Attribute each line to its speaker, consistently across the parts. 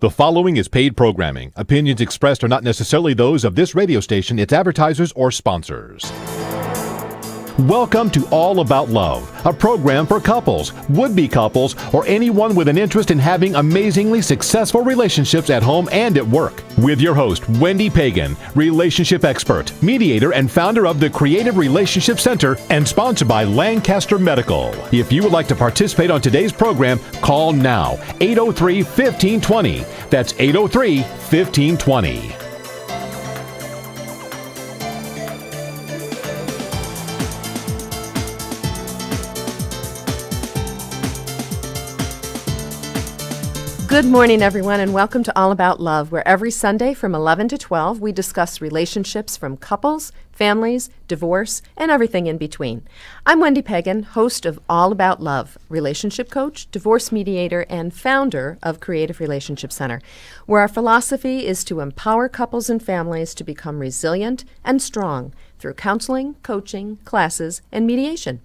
Speaker 1: The following is paid programming. Opinions expressed are not necessarily those of this radio station, its advertisers, or sponsors. Welcome to All About Love, a program for couples, would-be couples, or anyone with an interest in having amazingly successful relationships at home and at work. With your host, Wendy Pegan, relationship expert, mediator, and founder of the Creative Relationship Center, and sponsored by Lancaster Medical. If you would like to participate on today's program, call now, 803-1520. That's 803-1520.
Speaker 2: Good morning, everyone, and welcome to All About Love, where every Sunday from 11 to 12, we discuss relationships from couples, families, divorce, and everything in between. I'm Wendy Pegan, host of All About Love, relationship coach, divorce mediator, and founder of Creative Relationship Center, where our philosophy is to empower couples and families to become resilient and strong through counseling, coaching, classes, and mediation.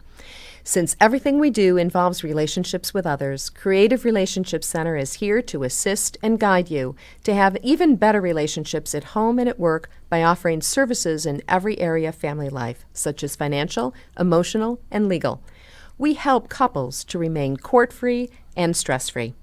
Speaker 2: Since everything we do involves relationships with others, Creative Relationship Center is here to assist and guide you to have even better relationships at home and at work by offering services in every area of family life, such as financial, emotional, and legal. We help couples to remain court-free and stress-free.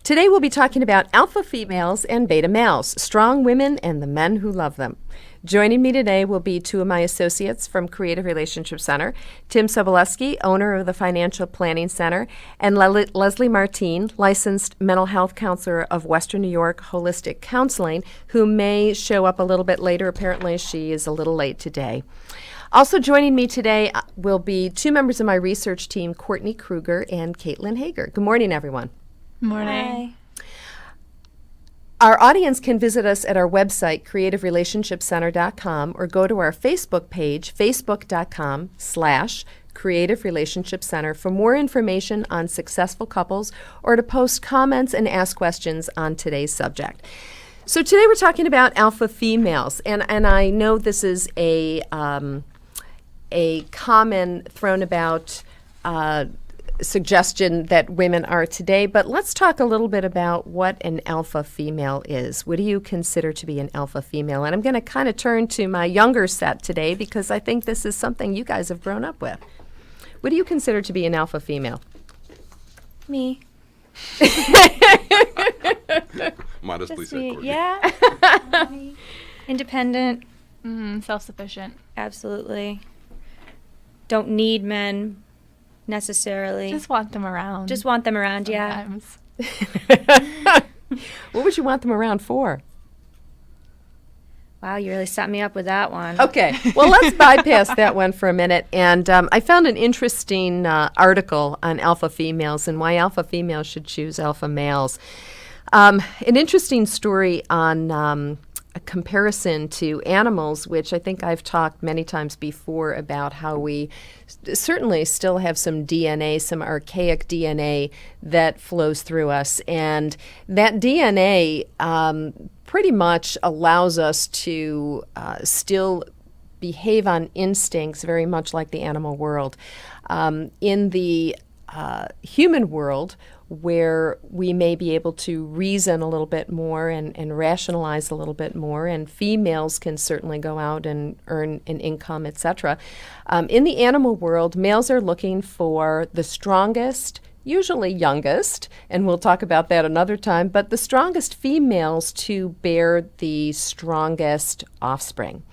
Speaker 2: Today we'll be talking about alpha females and beta males, strong women and the men who love them. Joining me today will be two of my associates from Creative Relationship Center, Tim Sobolewski, owner of the Financial Planning Center, and Leslie Martin, licensed mental health counselor of Western New York Holistic Counseling, who may show up a little bit later. Apparently, she is a little late today. Also joining me today will be two members of my research team, Courtney Kruger and Caitlin Hager. Good morning, everyone.
Speaker 3: Morning.
Speaker 4: Hi.
Speaker 2: Our audience can visit us at our website, creativerelationshipcenter.com, or go to our Facebook page, facebook.com/Creative Relationship Center, for more information on successful couples or to post comments and ask questions on today's subject. So today we're talking about alpha females, and I know this is a common thrown about suggestion that women are today, but let's talk a little bit about what an alpha female is. What do you consider to be an alpha female? And I'm going to kind of turn to my younger set today because I think this is something you guys have grown up with. What do you consider to be an alpha female?
Speaker 4: Me.
Speaker 3: Modestly
Speaker 4: Just
Speaker 3: said,
Speaker 4: me.
Speaker 3: Courtney.
Speaker 4: Yeah. Independent.
Speaker 5: Self-sufficient.
Speaker 4: Absolutely. Don't need men necessarily.
Speaker 5: Just want them around.
Speaker 4: Just want them around, yeah.
Speaker 5: Sometimes.
Speaker 2: What would you want them around for?
Speaker 4: Wow, you really set me up with that one.
Speaker 2: Okay, well, let's bypass that one for a minute. And I found an interesting article on alpha females and why alpha females should choose alpha males. An interesting story on a comparison to animals, which I think I've talked many times before about how we certainly still have some DNA, some archaic DNA that flows through us. And that DNA pretty much allows us to still behave on instincts very much like the animal world. In the human world, where we may be able to reason a little bit more and rationalize a little bit more, and females can certainly go out and earn an income, etc. In the animal world, males are looking for the strongest, usually youngest, and we'll talk about that another time, but the strongest females to bear the strongest offspring.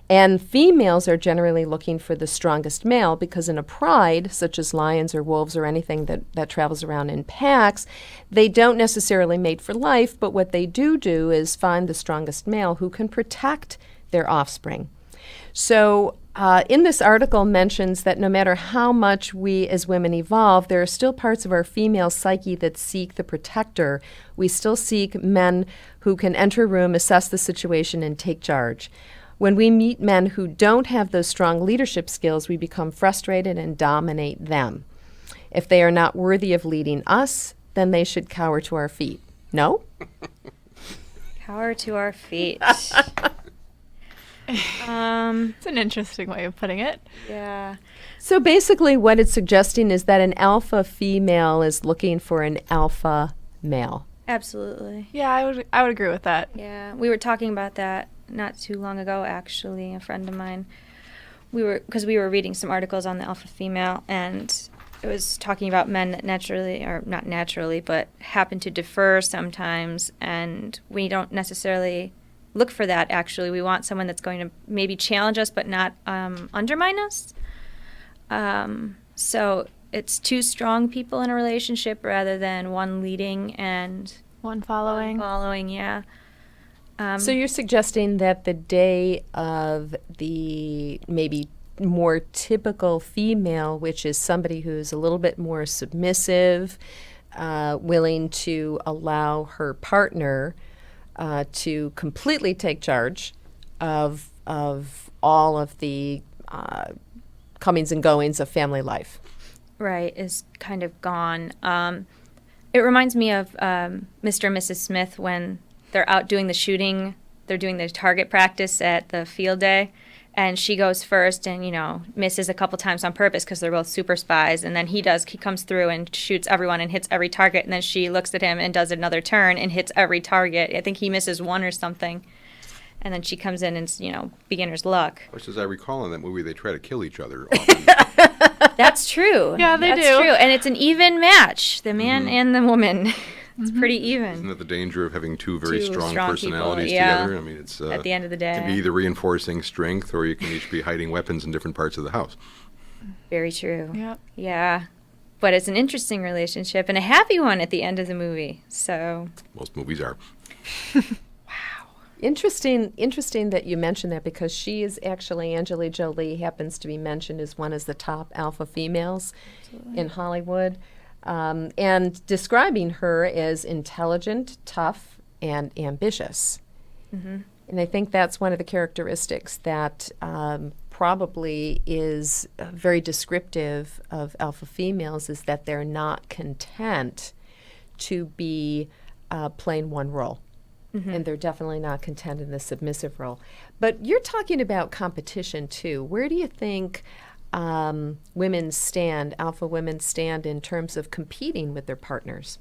Speaker 2: And females are generally looking for the strongest male because in a pride, such as lions or wolves or anything that travels around in packs, they don't necessarily mate for life, but what they do is find the strongest male who can protect their offspring. So in this article mentions that no matter how much we as women evolve, there are still parts of our female psyche that seek the protector. We still seek men who can enter a room, assess the situation, and take charge. When we meet men who don't have those strong leadership skills, we become frustrated and dominate them. If they are not worthy of leading us, then they should cower to our feet. No?
Speaker 4: Cower to our feet.
Speaker 5: It's an interesting way of putting it.
Speaker 4: Yeah.
Speaker 2: So basically what it's suggesting is that an alpha female is looking for an alpha male.
Speaker 4: Absolutely.
Speaker 5: Yeah, I would agree with that.
Speaker 4: Yeah, we were talking about that not too long ago, actually. A friend of mine, because we were reading some articles on the alpha female, and it was talking about men that naturally, or not naturally, but happen to defer sometimes, and we don't necessarily look for that, actually. We want someone that's going to maybe challenge us but not undermine us. So it's two strong people in a relationship rather than one leading and
Speaker 5: One following.
Speaker 4: yeah.
Speaker 2: So you're suggesting that the day of the maybe more typical female, which is somebody who's a little bit more submissive, willing to allow her partner to completely take charge of all of the comings and goings of family life.
Speaker 4: Right, is kind of gone. It reminds me of Mr. and Mrs. Smith when they're out doing the shooting. They're doing the target practice at the field day, and she goes first and, misses a couple times on purpose because they're both super spies, and then he comes through and shoots everyone and hits every target, and then she looks at him and does another turn and hits every target. I think he misses one or something. And then she comes in and, beginner's luck.
Speaker 3: Which, as I recall in that movie, they try to kill each other often.
Speaker 4: That's true.
Speaker 5: Yeah, they
Speaker 4: That's
Speaker 5: do.
Speaker 4: true. And it's an even match, the man and the woman. It's pretty even.
Speaker 3: Isn't that the danger of having two very
Speaker 4: Two
Speaker 3: strong
Speaker 4: strong
Speaker 3: personalities
Speaker 4: people, yeah.
Speaker 3: together? I mean, it's
Speaker 4: At the end of the
Speaker 3: it can be
Speaker 4: day.
Speaker 3: either reinforcing strength, or you can each be hiding weapons in different parts of the house.
Speaker 4: Very true.
Speaker 5: Yep.
Speaker 4: Yeah. But it's an interesting relationship and a happy one at the end of the movie. So,
Speaker 3: Most movies are.
Speaker 2: Interesting that you mentioned that, because she is actually, Angelina Jolie happens to be mentioned as one of the top alpha females in Hollywood, and describing her as intelligent, tough, and ambitious. And I think that's one of the characteristics that probably is very descriptive of alpha females, is that they're not content to be playing one role. And they're definitely not content in the submissive role. But you're talking about competition, too. Where do you think women stand, alpha women stand, in terms of competing with their partners?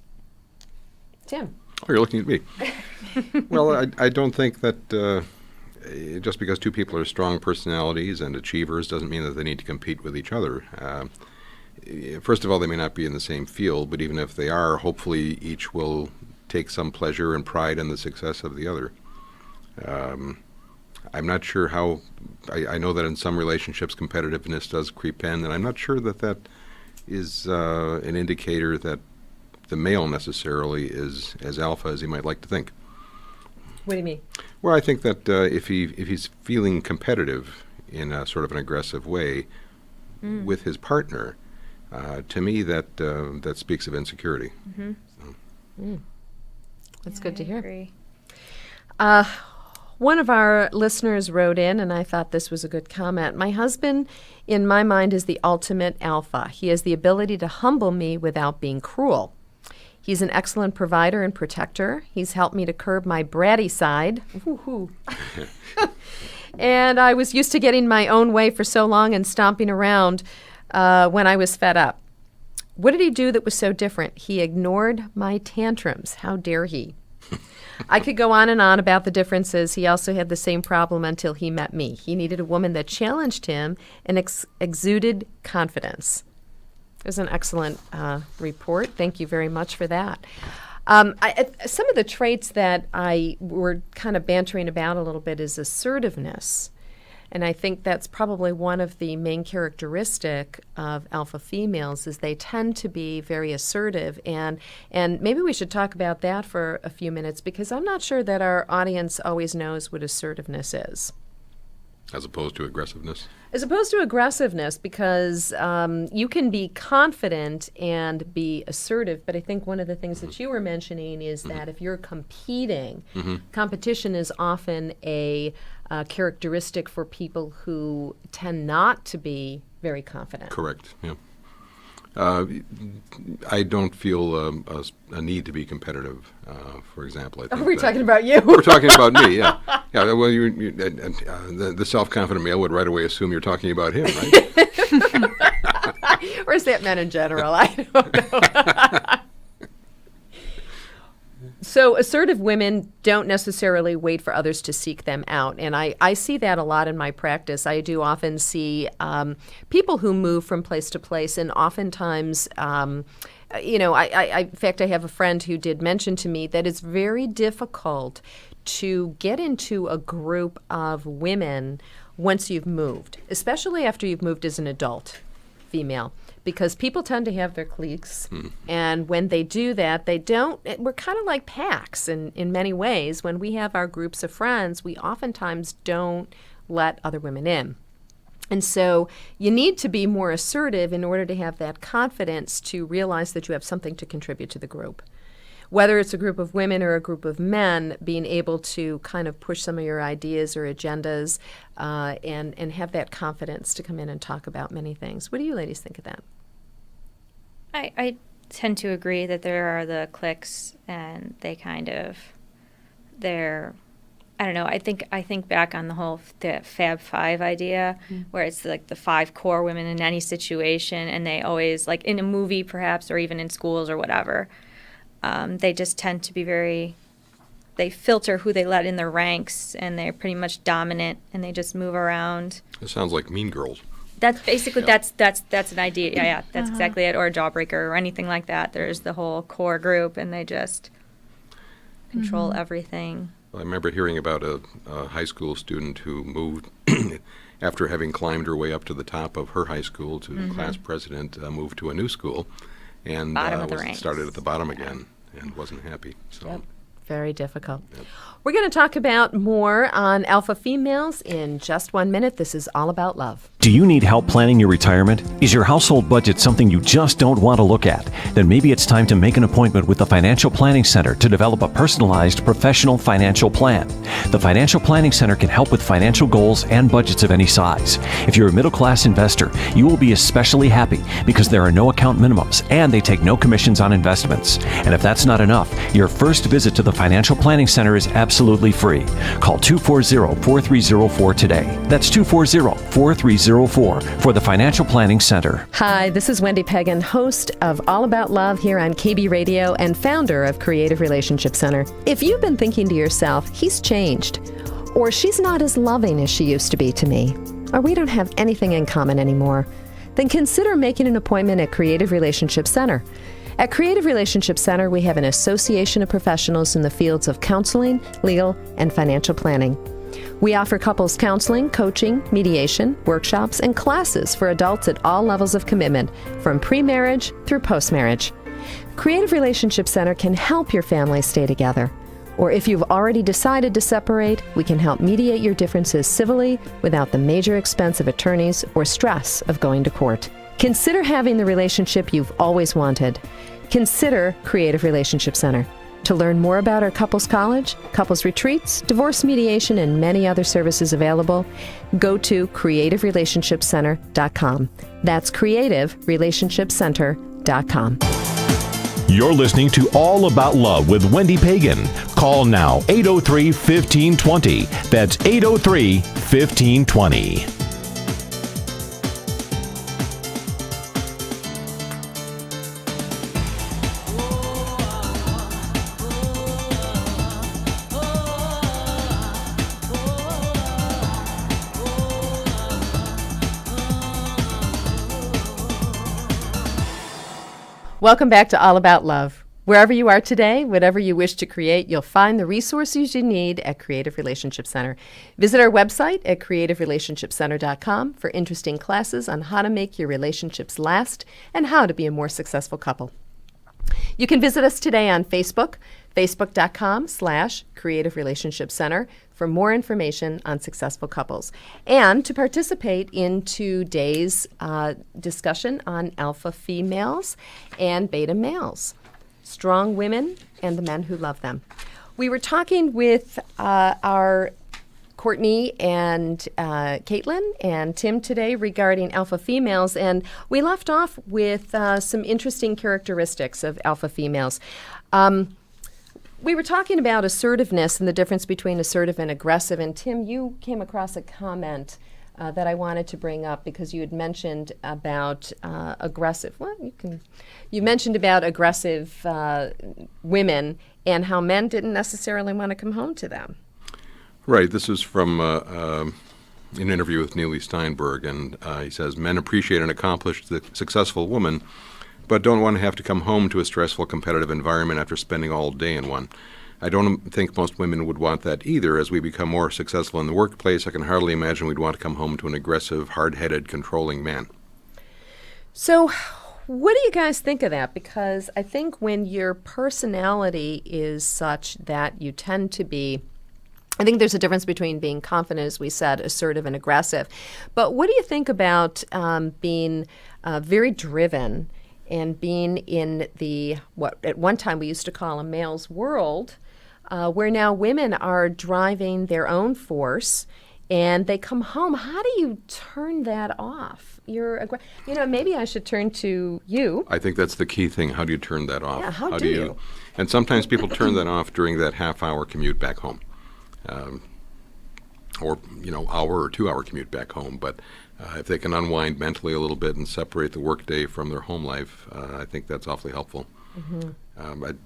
Speaker 2: Tim.
Speaker 3: Oh, you're looking at me. Well, I don't think that just because two people are strong personalities and achievers doesn't mean that they need to compete with each other. First of all, they may not be in the same field, but even if they are, hopefully each will take some pleasure and pride in the success of the other. I'm not sure how. I know that in some relationships competitiveness does creep in, and I'm not sure that that is an indicator that the male necessarily is as alpha as he might like to think.
Speaker 2: What do you mean?
Speaker 3: Well, I think that if he's feeling competitive in a sort of an aggressive way with his partner, to me that speaks of insecurity.
Speaker 2: That's good to
Speaker 4: I
Speaker 2: hear.
Speaker 4: agree.
Speaker 2: One of our listeners wrote in, and I thought this was a good comment. My husband, in my mind, is the ultimate alpha. He has the ability to humble me without being cruel. He's an excellent provider and protector. He's helped me to curb my bratty side. Woo-hoo. And I was used to getting my own way for so long and stomping around when I was fed up. What did he do that was so different? He ignored my tantrums. How dare he? I could go on and on about the differences. He also had the same problem until he met me. He needed a woman that challenged him and exuded confidence. It was an excellent report. Thank you very much for that. Some of the traits that I were kind of bantering about a little bit is assertiveness. And I think that's probably one of the main characteristic of alpha females, is they tend to be very assertive. And maybe we should talk about that for a few minutes, because I'm not sure that our audience always knows what assertiveness is.
Speaker 3: As opposed to aggressiveness?
Speaker 2: As opposed to aggressiveness, because you can be confident and be assertive, but I think one of the things that you were mentioning is that if you're competing, competition is often a characteristic for people who tend not to be very confident.
Speaker 3: Correct, yeah. I don't feel a need to be competitive, for example. I think
Speaker 2: We're talking about you.
Speaker 3: We're talking about me, yeah. Yeah, well, the self-confident male would right away assume you're talking about him, right?
Speaker 2: Or is that men in general? I don't know. So assertive women don't necessarily wait for others to seek them out. And I see that a lot in my practice. I do often see people who move from place to place, and oftentimes, in fact, I have a friend who did mention to me that it's very difficult to get into a group of women once you've moved, especially after you've moved as an adult female. Because people tend to have their cliques, and when they do that, we're kind of like packs in many ways. When we have our groups of friends, we oftentimes don't let other women in. And so you need to be more assertive in order to have that confidence to realize that you have something to contribute to the group. Whether it's a group of women or a group of men, being able to kind of push some of your ideas or agendas and have that confidence to come in and talk about many things. What do you ladies think of that?
Speaker 4: I tend to agree that there are the cliques, and I don't know. I think back on the whole the Fab Five idea, where it's like the 5 core women in any situation, and they always, like in a movie perhaps, or even in schools or whatever, they just tend to be they filter who they let in their ranks, and they're pretty much dominant, and they just move around.
Speaker 3: It sounds like Mean Girls.
Speaker 4: That's basically that's an idea. Yeah, that's exactly it. Or a Jawbreaker or anything like that. There's the whole core group, and they just control everything.
Speaker 3: I remember hearing about a high school student who moved after having climbed her way up to the top of her high school to class president, moved to a new school, and
Speaker 4: Bottom of the ranks.
Speaker 3: started at the bottom again and wasn't happy. So.
Speaker 2: Yep. Very difficult. Yep. We're going to talk about more on alpha females in just 1 minute. This is All About Love.
Speaker 6: Do you need help planning your retirement? Is your household budget something you just don't want to look at? Then maybe it's time to make an appointment with the Financial Planning Center to develop a personalized professional financial plan. The Financial Planning Center can help with financial goals and budgets of any size. If you're a middle-class investor, you will be especially happy because there are no account minimums and they take no commissions on investments. And if that's not enough, your first visit to the Financial Planning Center is absolutely free. Call 240-4304 today. That's 240-4304 for the Financial Planning Center.
Speaker 2: Hi, this is Wendy Pegan, host of All About Love here on KB Radio and founder of Creative Relationship Center. If you've been thinking to yourself, he's changed, or she's not as loving as she used to be to me, or we don't have anything in common anymore, then consider making an appointment at Creative Relationship Center. At Creative Relationship Center, we have an association of professionals in the fields of counseling, legal, and financial planning. We offer couples counseling, coaching, mediation, workshops, and classes for adults at all levels of commitment, from pre-marriage through post-marriage. Creative Relationship Center can help your family stay together. Or if you've already decided to separate, we can help mediate your differences civilly without the major expense of attorneys or stress of going to court. Consider having the relationship you've always wanted. Consider Creative Relationship Center. To learn more about our couples college, couples retreats, divorce mediation, and many other services available, go to creativerelationshipcenter.com. That's creativerelationshipcenter.com.
Speaker 1: You're listening to All About Love with Wendy Pegan. Call now, 803-1520. That's 803-1520.
Speaker 2: Welcome back to All About Love. Wherever you are today, whatever you wish to create, you'll find the resources you need at Creative Relationship Center. Visit our website at creativerelationshipcenter.com for interesting classes on how to make your relationships last and how to be a more successful couple. You can visit us today on Facebook, facebook.com/Creative Relationship Center for more information on successful couples. And to participate in today's discussion on alpha females and beta males, strong women and the men who love them. We were talking with our Courtney and Caitlin and Tim today regarding alpha females, and we left off with some interesting characteristics of alpha females. We were talking about assertiveness and the difference between assertive and aggressive, and Tim, you came across a comment that I wanted to bring up because you had mentioned about aggressive. Well, you mentioned about aggressive women and how men didn't necessarily want to come home to them.
Speaker 3: Right. This is from an interview with Neely Steinberg, and he says, men appreciate an accomplished, successful woman, but don't want to have to come home to a stressful, competitive environment after spending all day in one. I don't think most women would want that either. As we become more successful in the workplace, I can hardly imagine we'd want to come home to an aggressive, hard-headed, controlling man.
Speaker 2: So what do you guys think of that? Because I think when your personality is such that you tend to be, I think there's a difference between being confident, as we said, assertive and aggressive. But what do you think about being very driven and being in what at one time we used to call a male's world, where now women are driving their own force and they come home? How do you turn that off? Maybe I should turn to you.
Speaker 3: I think that's the key thing. How do you turn that off?
Speaker 2: Yeah, how do you?
Speaker 3: And sometimes people turn that off during that half-hour commute back home, or hour or 2-hour commute back home. But if they can unwind mentally a little bit and separate the workday from their home life, I think that's awfully helpful.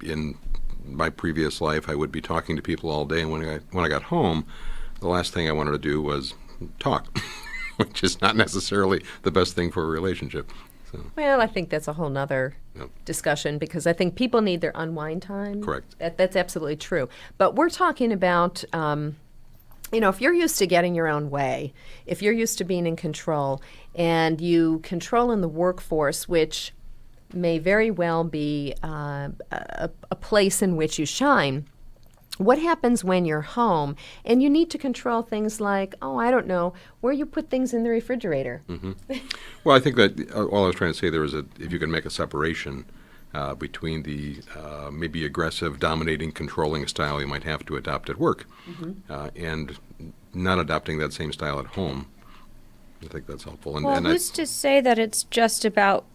Speaker 3: In my previous life, I would be talking to people all day, and when I got home, the last thing I wanted to do was talk, which is not necessarily the best thing for a relationship. So,
Speaker 2: well, I think that's a whole nother discussion, because I think people need their unwind time.
Speaker 3: Correct.
Speaker 2: That's absolutely true. But we're talking about, if you're used to getting your own way, if you're used to being in control, and you control in the workforce, which may very well be a place in which you shine, what happens when you're home and you need to control things like, where you put things in the refrigerator?
Speaker 3: Well, I think that all I was trying to say there is if you can make a separation between the maybe aggressive, dominating, controlling style you might have to adopt at work and not adopting that same style at home, I think that's helpful. And
Speaker 4: who's to say that it's just about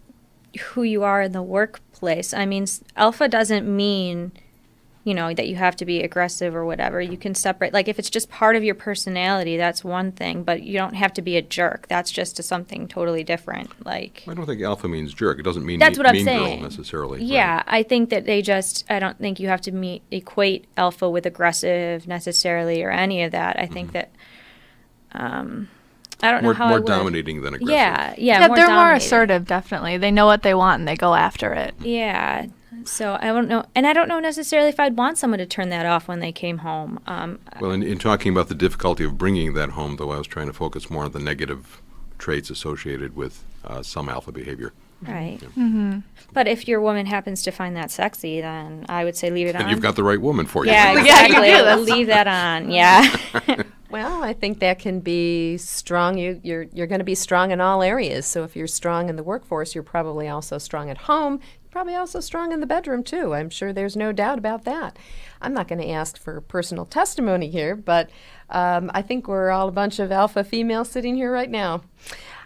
Speaker 4: who you are in the workplace? I mean, alpha doesn't mean that you have to be aggressive or whatever. You can separate. Like, if it's just part of your personality, that's one thing, but you don't have to be a jerk. That's just something totally different. Like,
Speaker 3: I don't think alpha means jerk. It doesn't mean
Speaker 4: that's what I'm
Speaker 3: mean
Speaker 4: saying.
Speaker 3: Girl necessarily.
Speaker 4: Yeah,
Speaker 3: right?
Speaker 4: I think that I don't think you have to equate alpha with aggressive necessarily or any of that. I think that, I don't know how I
Speaker 3: more
Speaker 4: would.
Speaker 3: dominating than aggressive.
Speaker 4: Yeah,
Speaker 5: Yeah,
Speaker 4: more
Speaker 5: they're more
Speaker 4: dominating.
Speaker 5: assertive, definitely. They know what they want and they go after it.
Speaker 4: Yeah. So I don't know. And I don't know necessarily if I'd want someone to turn that off when they came home.
Speaker 3: Well, in talking about the difficulty of bringing that home, though, I was trying to focus more on the negative traits associated with some alpha behavior.
Speaker 4: Right. But if your woman happens to find that sexy, then I would say leave it on.
Speaker 3: And you've got the right woman for you.
Speaker 4: Yeah,
Speaker 5: Yeah, you
Speaker 4: exactly.
Speaker 5: do.
Speaker 4: Leave that on. Yeah.
Speaker 2: Well, I think that can be strong. You're going to be strong in all areas. So if you're strong in the workforce, you're probably also strong at home. You're probably also strong in the bedroom, too. I'm sure there's no doubt about that. I'm not going to ask for personal testimony here, but I think we're all a bunch of alpha females sitting here right now.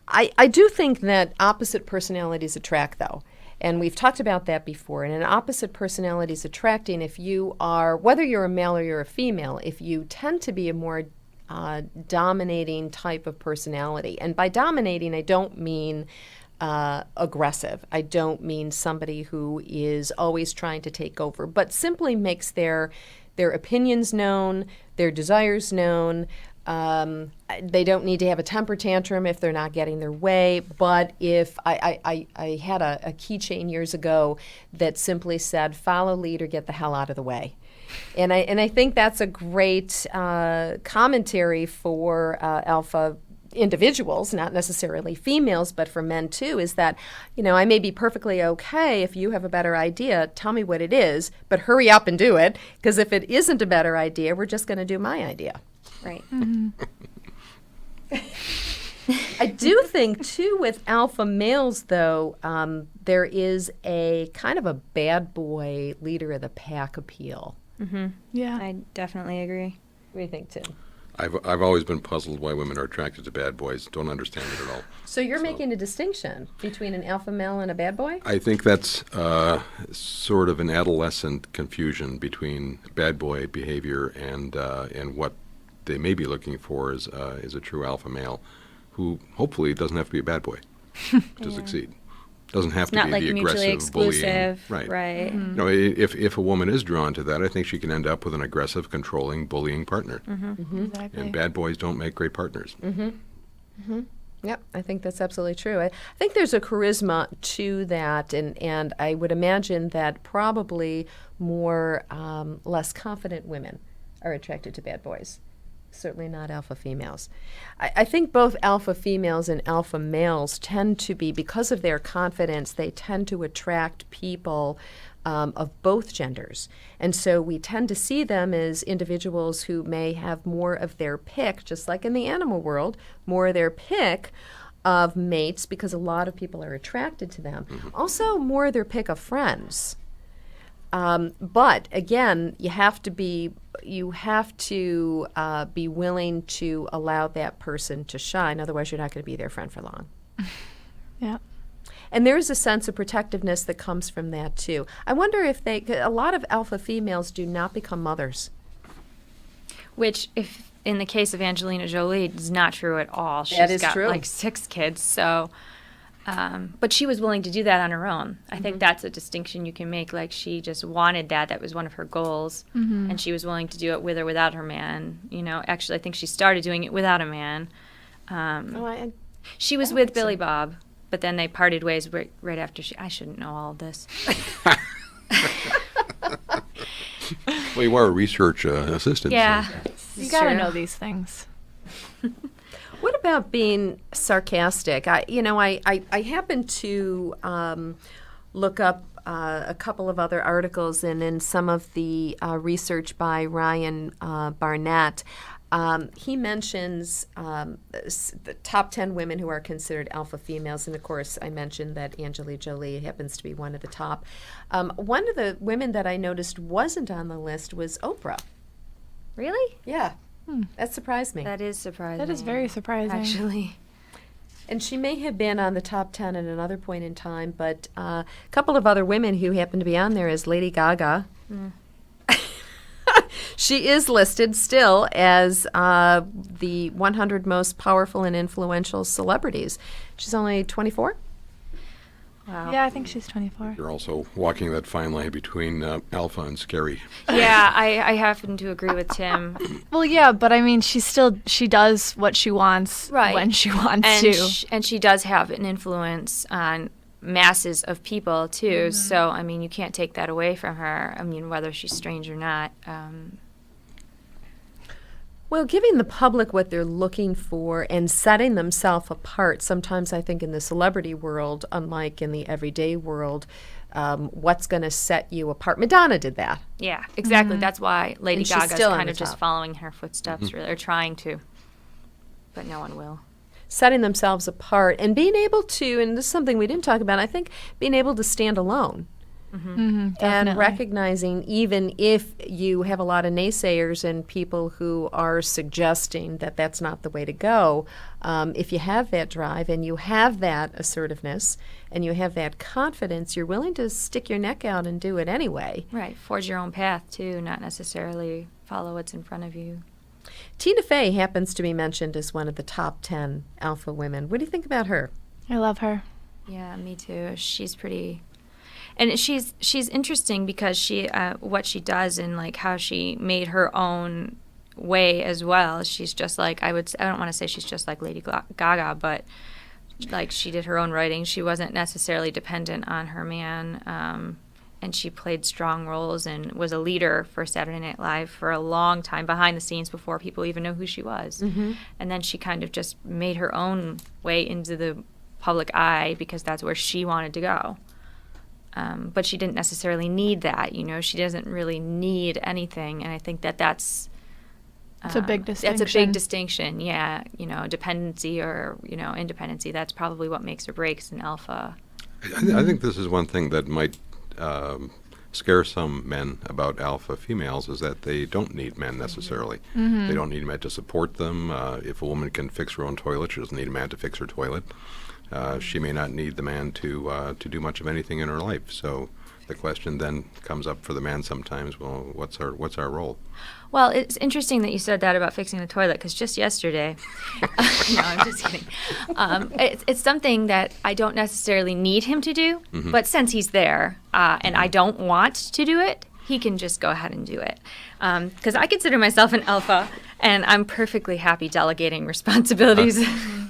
Speaker 2: I do think that opposite personalities attract, though. And we've talked about that before. And an opposite personality is attracting if you are, whether you're a male or you're a female, if you tend to be a more dominating type of personality. And by dominating, I don't mean aggressive. I don't mean somebody who is always trying to take over, but simply makes their opinions known, their desires known. They don't need to have a temper tantrum if they're not getting their way. But if I had a keychain years ago that simply said, "Follow lead or get the hell out of the way." And I think that's a great commentary for alpha individuals, not necessarily females, but for men too, is that, I may be perfectly okay if you have a better idea, tell me what it is, but hurry up and do it, because if it isn't a better idea, we're just going to do my idea.
Speaker 4: Right.
Speaker 2: I do think, too, with alpha males, though, there is a kind of a bad boy, leader of the pack appeal.
Speaker 5: Yeah.
Speaker 4: I definitely agree.
Speaker 2: What do you think, Tim?
Speaker 3: I've always been puzzled why women are attracted to bad boys. Don't understand it at all.
Speaker 2: So you're making a distinction between an alpha male and a bad boy?
Speaker 3: I think that's sort of an adolescent confusion between bad boy behavior and what they may be looking for is a true alpha male who hopefully doesn't have to be a bad boy to succeed. Doesn't have
Speaker 4: It's
Speaker 3: to
Speaker 4: not
Speaker 3: be
Speaker 4: like
Speaker 3: the
Speaker 4: mutually
Speaker 3: aggressive bullying.
Speaker 4: exclusive. Right.
Speaker 3: You know, if a woman is drawn to that, I think she can end up with an aggressive, controlling, bullying partner.
Speaker 5: Exactly.
Speaker 3: And bad boys don't make great partners.
Speaker 2: Yep, I think that's absolutely true. I think there's a charisma to that, and I would imagine that probably more less confident women are attracted to bad boys. Certainly not alpha females. I think both alpha females and alpha males tend to be, because of their confidence, they tend to attract people of both genders. And so we tend to see them as individuals who may have more of their pick, just like in the animal world, more of their pick of mates, because a lot of people are attracted to them. Also, more of their pick of friends. But again, you have to be willing to allow that person to shine. Otherwise, you're not going to be their friend for long.
Speaker 5: Yeah.
Speaker 2: And there is a sense of protectiveness that comes from that too. I wonder if a lot of alpha females do not become mothers.
Speaker 4: Which, if in the case of Angelina Jolie, is not true at all. She's
Speaker 2: is
Speaker 4: got
Speaker 2: true.
Speaker 4: like 6 kids, so. But she was willing to do that on her own. I think that's a distinction you can make. Like, she just wanted that. That was one of her goals. And she was willing to do it with or without her man. You know, actually, I think she started doing it without a man. She was with Billy Bob, but then they parted ways right after I shouldn't know all of this.
Speaker 3: Well, you are a research assistant.
Speaker 4: Yeah.
Speaker 3: So.
Speaker 5: You gotta
Speaker 2: Sure.
Speaker 5: know these things.
Speaker 2: What about being sarcastic? I happened to look up a couple of other articles, and in some of the research by Ryan Barnett, he mentions the top 10 women who are considered alpha females, and of course I mentioned that Angelina Jolie happens to be one of the top. One of the women that I noticed wasn't on the list was Oprah.
Speaker 4: Really?
Speaker 2: Yeah, that surprised me.
Speaker 4: That is surprising.
Speaker 5: That is very surprising.
Speaker 4: Actually.
Speaker 2: And she may have been on the top 10 at another point in time, but a couple of other women who happen to be on there is Lady Gaga. She is listed still as the 100 most powerful and influential celebrities. She's only 24.
Speaker 4: Wow.
Speaker 5: Yeah, I think she's 24.
Speaker 3: You're also walking that fine line between alpha and scary.
Speaker 4: Yeah, I happen to agree with Tim.
Speaker 5: Well, yeah, but I mean, she does what she wants
Speaker 4: Right.
Speaker 5: when she wants
Speaker 4: And
Speaker 5: to.
Speaker 4: and she does have an influence on masses of people too. So I mean, you can't take that away from her. I mean, whether she's strange or not.
Speaker 2: Well, giving the public what they're looking for and setting themselves apart, sometimes I think in the celebrity world, unlike in the everyday world, what's going to set you apart. Madonna did that.
Speaker 4: Yeah, exactly. That's why Lady
Speaker 2: And she's
Speaker 4: Gaga's
Speaker 2: still on
Speaker 4: kind
Speaker 2: the
Speaker 4: of just
Speaker 2: top.
Speaker 4: following her footsteps, really, or trying to. But no one will.
Speaker 2: Setting themselves apart and being able to, and this is something we didn't talk about, I think being able to stand alone. And
Speaker 5: Definitely.
Speaker 2: recognizing, even if you have a lot of naysayers and people who are suggesting that that's not the way to go, if you have that drive and you have that assertiveness and you have that confidence, you're willing to stick your neck out and do it anyway.
Speaker 4: Right, forge your own path too, not necessarily follow what's in front of you.
Speaker 2: Tina Fey happens to be mentioned as one of the top 10 alpha women. What do you think about her?
Speaker 5: I love her.
Speaker 4: Yeah, me too. She's pretty, and she's interesting because she what she does and like how she made her own way as well. She's just like I don't want to say she's just like Lady Gaga, but like she did her own writing. She wasn't necessarily dependent on her man, and she played strong roles and was a leader for Saturday Night Live for a long time behind the scenes before people even knew who she was. And then she kind of just made her own way into the public eye because that's where she wanted to go. But she didn't necessarily need that, you know. She doesn't really need anything, and I think that's
Speaker 5: It's a big distinction.
Speaker 4: That's a big distinction, yeah. You know, dependency or, you know, independency, that's probably what makes or breaks an alpha.
Speaker 3: I think this is one thing that might scare some men about alpha females is that they don't need men necessarily. They don't need men to support them. If a woman can fix her own toilet, she doesn't need a man to fix her toilet. She may not need the man to do much of anything in her life. So the question then comes up for the man sometimes. Well, what's our role?
Speaker 4: Well, it's interesting that you said that about fixing the toilet, because just yesterday, no, I'm just kidding. It's something that I don't necessarily need him to do, but since he's there and I don't want to do it, he can just go ahead and do it. Because I consider myself an alpha, and I'm perfectly happy delegating responsibilities,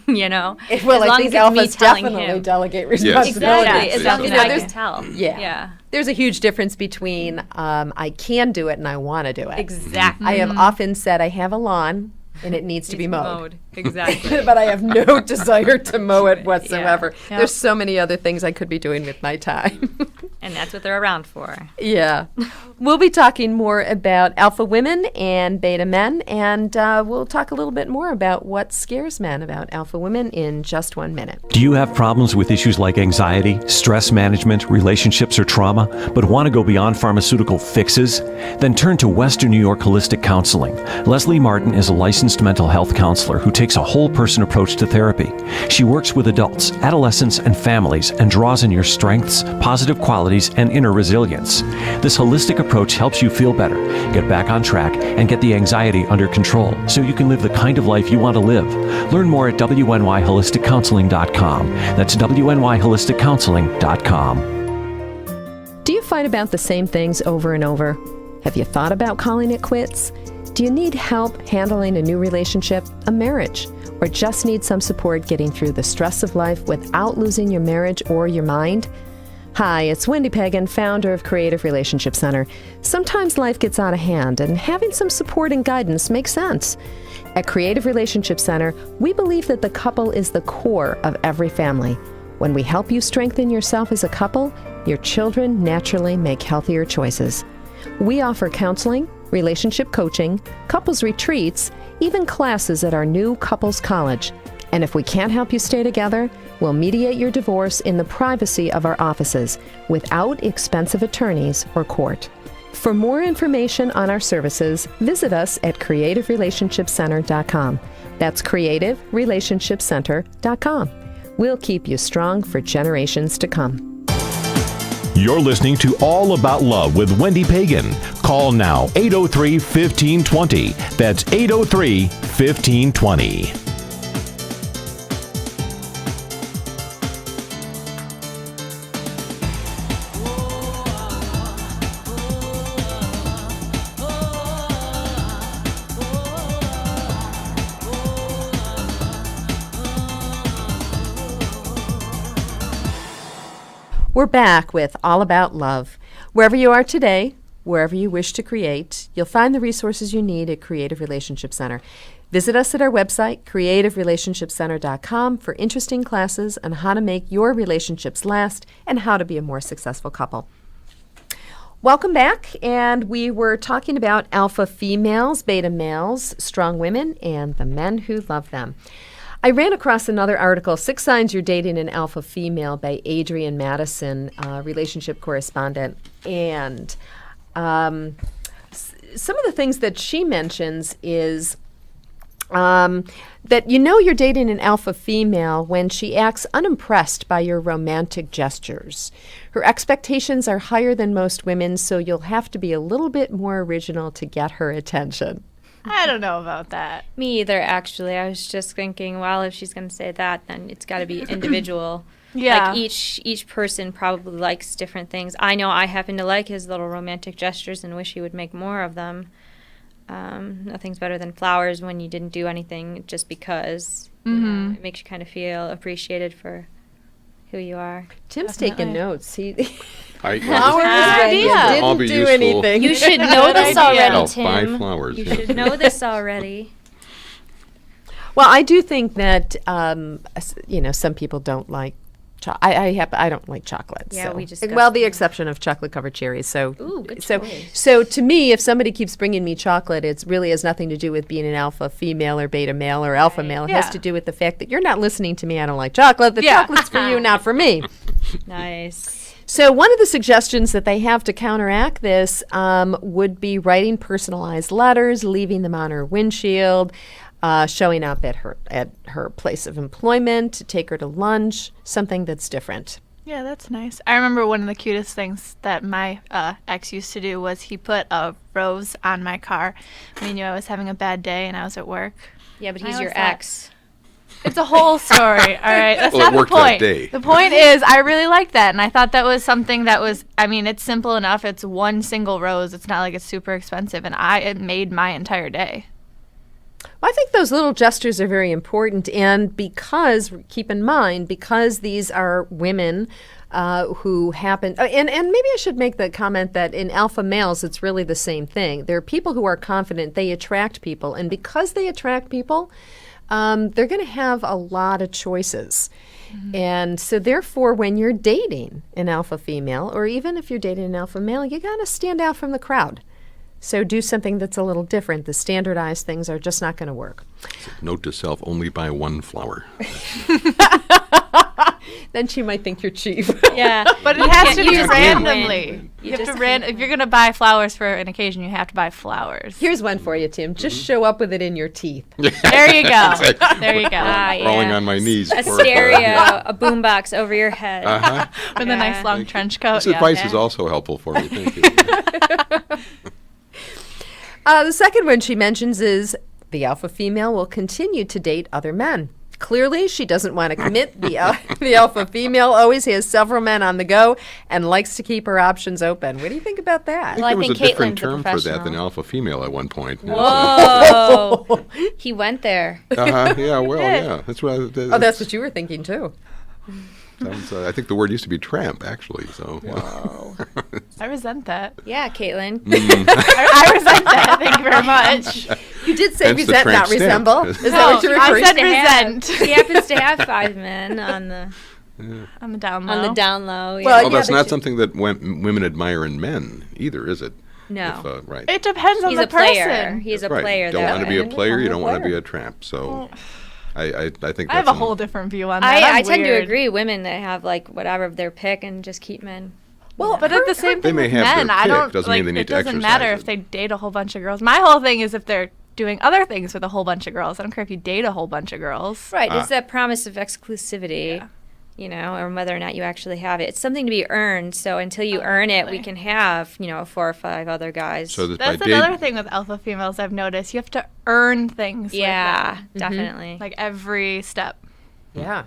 Speaker 4: you know.
Speaker 2: Well,
Speaker 4: as
Speaker 2: I
Speaker 4: long
Speaker 2: think
Speaker 4: as it's me
Speaker 2: alphas
Speaker 4: telling
Speaker 2: definitely
Speaker 4: him.
Speaker 2: delegate
Speaker 3: Yes.
Speaker 2: responsibilities.
Speaker 4: Exactly, as long as
Speaker 3: Yeah.
Speaker 4: I
Speaker 2: There's-
Speaker 4: can tell.
Speaker 2: Yeah. There's a huge difference between I can do it and I want to do it.
Speaker 4: Exactly.
Speaker 2: I have often said I have a lawn and it needs to be mowed.
Speaker 4: Exactly.
Speaker 2: But I have no desire to mow it whatsoever.
Speaker 5: Yep.
Speaker 2: There's so many other things I could be doing with my time.
Speaker 4: And that's what they're around for.
Speaker 2: Yeah. We'll be talking more about alpha women and beta men, and we'll talk a little bit more about what scares men about alpha women in just 1 minute.
Speaker 6: Do you have problems with issues like anxiety, stress management, relationships, or trauma, but want to go beyond pharmaceutical fixes? Then turn to Western New York Holistic Counseling. Leslie Martin is a licensed mental health counselor who takes a whole person approach to therapy. She works with adults, adolescents, and families and draws on your strengths, positive qualities, and inner resilience. This holistic approach helps you feel better, get back on track, and get the anxiety under control so you can live the kind of life you want to live. Learn more at WNYHolisticCounseling.com. That's WNYHolisticCounseling.com.
Speaker 2: Do you fight about the same things over and over? Have you thought about calling it quits? Do you need help handling a new relationship, a marriage, or just need some support getting through the stress of life without losing your marriage or your mind? Hi, it's Wendy Pegan, founder of Creative Relationship Center. Sometimes life gets out of hand, and having some support and guidance makes sense. At Creative Relationship Center, we believe that the couple is the core of every family. When we help you strengthen yourself as a couple, your children naturally make healthier choices. We offer counseling, relationship coaching, couples retreats, even classes at our new couples college. And if we can't help you stay together, we'll mediate your divorce in the privacy of our offices without expensive attorneys or court. For more information on our services, visit us at creativerelationshipcenter.com. That's creativerelationshipcenter.com. We'll keep you strong for generations to come.
Speaker 1: You're listening to All About Love with Wendy Pegan. Call now 803-1520. That's 803-1520.
Speaker 2: We're back with All About Love. Wherever you are today, wherever you wish to create, you'll find the resources you need at Creative Relationship Center. Visit us at our website, creativerelationshipcenter.com, for interesting classes on how to make your relationships last and how to be a more successful couple. Welcome back, and we were talking about alpha females, beta males, strong women, and the men who love them. I ran across another article, 6 Signs You're Dating an Alpha Female, by Adrienne Madison, relationship correspondent. And some of the things that she mentions is that you know you're dating an alpha female when she acts unimpressed by your romantic gestures. Her expectations are higher than most women, so you'll have to be a little bit more original to get her attention.
Speaker 5: I don't know about that.
Speaker 4: Me either, actually. I was just thinking, well, if she's going to say that, then it's got to be individual.
Speaker 5: Yeah.
Speaker 4: Like each person probably likes different things. I know I happen to like his little romantic gestures and wish he would make more of them. Nothing's better than flowers when you didn't do anything just because. You know, it makes you kind of feel appreciated for who you are.
Speaker 2: Tim's taking notes. He
Speaker 3: Flowers
Speaker 2: didn't do anything.
Speaker 4: You should know this already,
Speaker 3: Buy
Speaker 4: Tim.
Speaker 3: flowers.
Speaker 4: You
Speaker 3: yeah.
Speaker 4: should know this already.
Speaker 2: Well, I do think that some people don't like. I don't like chocolate.
Speaker 4: Yeah,
Speaker 2: so.
Speaker 4: we discussed
Speaker 2: Well, the
Speaker 4: that.
Speaker 2: exception of chocolate-covered cherries. So,
Speaker 4: Ooh, good
Speaker 2: so,
Speaker 4: choice.
Speaker 2: so to me, if somebody keeps bringing me chocolate, it really has nothing to do with being an alpha female or beta male or alpha male. It has
Speaker 5: Yeah.
Speaker 2: to do with the fact that you're not listening to me. I don't like chocolate. The
Speaker 5: Yeah.
Speaker 2: chocolate's for you, not for me.
Speaker 4: Nice.
Speaker 2: So one of the suggestions that they have to counteract this would be writing personalized letters, leaving them on her windshield, showing up at her place of employment to take her to lunch, something that's different.
Speaker 5: Yeah, that's nice. I remember one of the cutest things that my ex used to do was he put a rose on my car when he knew I was having a bad day and I was at work.
Speaker 4: Yeah, but
Speaker 5: I
Speaker 4: he's
Speaker 5: was
Speaker 4: your
Speaker 5: that.
Speaker 4: ex.
Speaker 5: It's a whole story, all right? That's
Speaker 3: Well, it
Speaker 5: not the
Speaker 3: worked that
Speaker 5: point.
Speaker 3: day.
Speaker 5: The point is, I really liked that, and I thought that was something that was, I mean, it's simple enough. It's one single rose. It's not like it's super expensive, and it made my entire day.
Speaker 2: Well, I think those little gestures are very important, and keep in mind, because these are women who happen, and maybe I should make the comment that in alpha males, it's really the same thing. There are people who are confident, they attract people, and because they attract people, they're going to have a lot of choices. And so therefore, when you're dating an alpha female, or even if you're dating an alpha male, you got to stand out from the crowd. So do something that's a little different. The standardized things are just not going to work.
Speaker 3: Note to self, only buy one flower.
Speaker 2: Then she might think you're cheap.
Speaker 4: Yeah.
Speaker 5: But it has to
Speaker 4: you
Speaker 5: be
Speaker 4: just can't
Speaker 5: randomly.
Speaker 4: win.
Speaker 5: You
Speaker 4: You
Speaker 5: have
Speaker 4: just
Speaker 5: to if you're going to buy flowers for an occasion, you have to buy flowers.
Speaker 2: Here's one for you, Tim. Just show up with it in your teeth.
Speaker 5: There you go. There you go.
Speaker 3: Crawling on my knees.
Speaker 4: A
Speaker 3: for,
Speaker 4: stereo, a boombox over your head.
Speaker 5: With a nice long trench coat.
Speaker 3: This advice is also helpful for me. Thank you.
Speaker 2: The second one she mentions is the alpha female will continue to date other men. Clearly, she doesn't want to commit. The alpha female always has several men on the go and likes to keep her options open. What do you think about that?
Speaker 4: Well, I
Speaker 3: there was
Speaker 4: think
Speaker 3: a different
Speaker 4: Caitlin's a
Speaker 3: term for that than
Speaker 4: professional.
Speaker 3: alpha female at one point.
Speaker 4: Whoa. He went there.
Speaker 3: Yeah, well, yeah. That's what
Speaker 2: Oh, that's what you were thinking, too.
Speaker 3: I think the word used to be tramp, actually. So,
Speaker 5: I resent that.
Speaker 4: Yeah, Caitlin.
Speaker 5: I resent that. Thank you very much.
Speaker 2: You did say
Speaker 3: Hence the
Speaker 2: resent,
Speaker 3: tramp
Speaker 2: not
Speaker 3: stamp.
Speaker 2: resemble. Is that what you're
Speaker 5: I
Speaker 2: referring
Speaker 5: said
Speaker 2: to?
Speaker 5: resent.
Speaker 4: He happens to have 5 men on the
Speaker 5: On the down low.
Speaker 4: on the down low. Yeah.
Speaker 2: Well,
Speaker 3: well, that's
Speaker 2: but
Speaker 3: not
Speaker 2: you-
Speaker 3: something that women admire in men either, is it?
Speaker 4: No.
Speaker 3: If, right.
Speaker 5: It depends on
Speaker 4: He's
Speaker 5: the
Speaker 4: a player.
Speaker 5: person.
Speaker 4: He's a
Speaker 3: right.
Speaker 4: player.
Speaker 3: Don't
Speaker 4: that
Speaker 3: want to be a
Speaker 4: way.
Speaker 3: player. You
Speaker 2: I'm a
Speaker 3: don't want to
Speaker 2: player.
Speaker 3: be a tramp. So, I think that's
Speaker 5: I have a whole different view on that.
Speaker 4: I
Speaker 5: I'm
Speaker 4: tend to
Speaker 5: weird.
Speaker 4: agree. Women that have like whatever their pick and just keep men.
Speaker 2: Well,
Speaker 5: But at the same
Speaker 3: They
Speaker 5: thing
Speaker 3: may
Speaker 5: with
Speaker 3: have their
Speaker 5: men, I
Speaker 3: pick,
Speaker 5: don't
Speaker 3: doesn't
Speaker 5: like.
Speaker 3: mean they need
Speaker 5: it
Speaker 3: to
Speaker 5: doesn't
Speaker 3: exercise
Speaker 5: matter
Speaker 3: it.
Speaker 5: if they date a whole bunch of girls. My whole thing is if they're doing other things with a whole bunch of girls. I don't care if you date a whole bunch of girls.
Speaker 4: Right. It's that promise of exclusivity.
Speaker 5: Yeah.
Speaker 4: You know, or whether or not you actually have it. It's something to be earned. So until you earn it, we can have, 4 or 5 other guys.
Speaker 3: So that
Speaker 5: That's
Speaker 3: by
Speaker 5: another thing with alpha females I've noticed. You have to earn things. with
Speaker 4: yeah,
Speaker 5: them.
Speaker 4: definitely.
Speaker 5: Like every step.
Speaker 2: Yeah.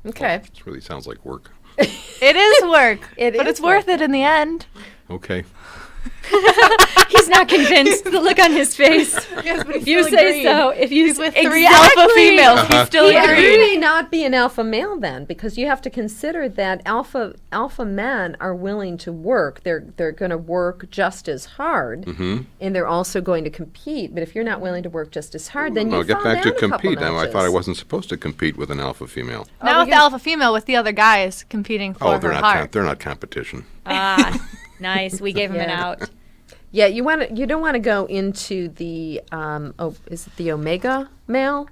Speaker 2: Okay.
Speaker 3: This really sounds like work.
Speaker 5: It is work,
Speaker 2: It
Speaker 5: but
Speaker 2: is
Speaker 5: it's worth it in the end.
Speaker 3: Okay.
Speaker 4: He's not convinced. The look on his face.
Speaker 5: Yes, but
Speaker 4: If you say so, if you
Speaker 5: He's with 3 alpha females. He's still
Speaker 2: He
Speaker 5: agreed.
Speaker 2: may not be an alpha male then, because you have to consider that alpha men are willing to work. They're going to work just as hard, and they're also going to compete. But if you're not willing to work just as hard, then
Speaker 3: I'll
Speaker 2: you
Speaker 3: get
Speaker 2: fall
Speaker 3: back to
Speaker 2: down a couple
Speaker 3: compete. Now, I thought I
Speaker 2: notches.
Speaker 3: wasn't supposed to compete with an alpha female.
Speaker 5: Now with the alpha female, with the other guys competing for
Speaker 3: They're
Speaker 5: her
Speaker 3: not.
Speaker 5: heart.
Speaker 3: They're not competition.
Speaker 4: Ah, nice. We gave him an
Speaker 2: Yeah.
Speaker 4: out.
Speaker 2: Yeah, you don't want to go into the is it the omega male?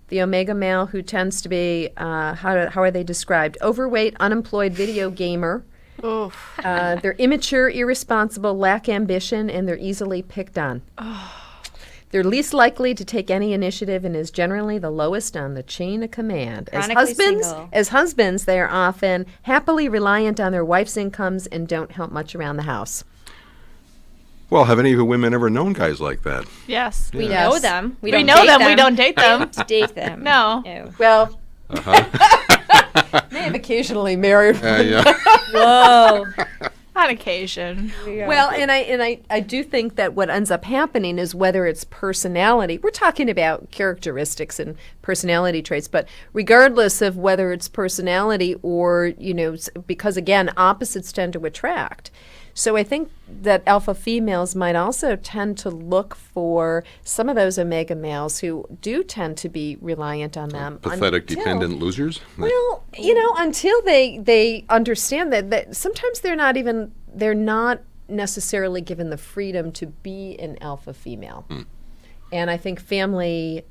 Speaker 2: The omega male who tends to be how are they described? Overweight, unemployed video gamer.
Speaker 5: Oof.
Speaker 2: They're immature, irresponsible, lack ambition, and they're easily picked on. They're least likely to take any initiative and is generally the lowest on the chain of command.
Speaker 4: Chronically single.
Speaker 2: As husbands, they are often happily reliant on their wife's incomes and don't help much around the house.
Speaker 3: Well, have any of you women ever known guys like that?
Speaker 5: Yes.
Speaker 4: We
Speaker 2: Yes.
Speaker 4: know them. We
Speaker 5: We
Speaker 4: don't
Speaker 5: know
Speaker 4: date
Speaker 5: them. We don't date them.
Speaker 4: don't date them.
Speaker 5: No.
Speaker 4: Ew.
Speaker 2: Well, they have occasionally married.
Speaker 3: Yeah.
Speaker 4: Whoa.
Speaker 5: On occasion.
Speaker 2: Well, and I do think that what ends up happening is whether it's personality, we're talking about characteristics and personality traits, but regardless of whether it's personality or, because again, opposites tend to attract. So I think that alpha females might also tend to look for some of those omega males who do tend to be reliant on them.
Speaker 3: Pathetic,
Speaker 2: until-
Speaker 3: dependent losers.
Speaker 2: Well, until they understand that sometimes they're not necessarily given the freedom to be an alpha female. And I think family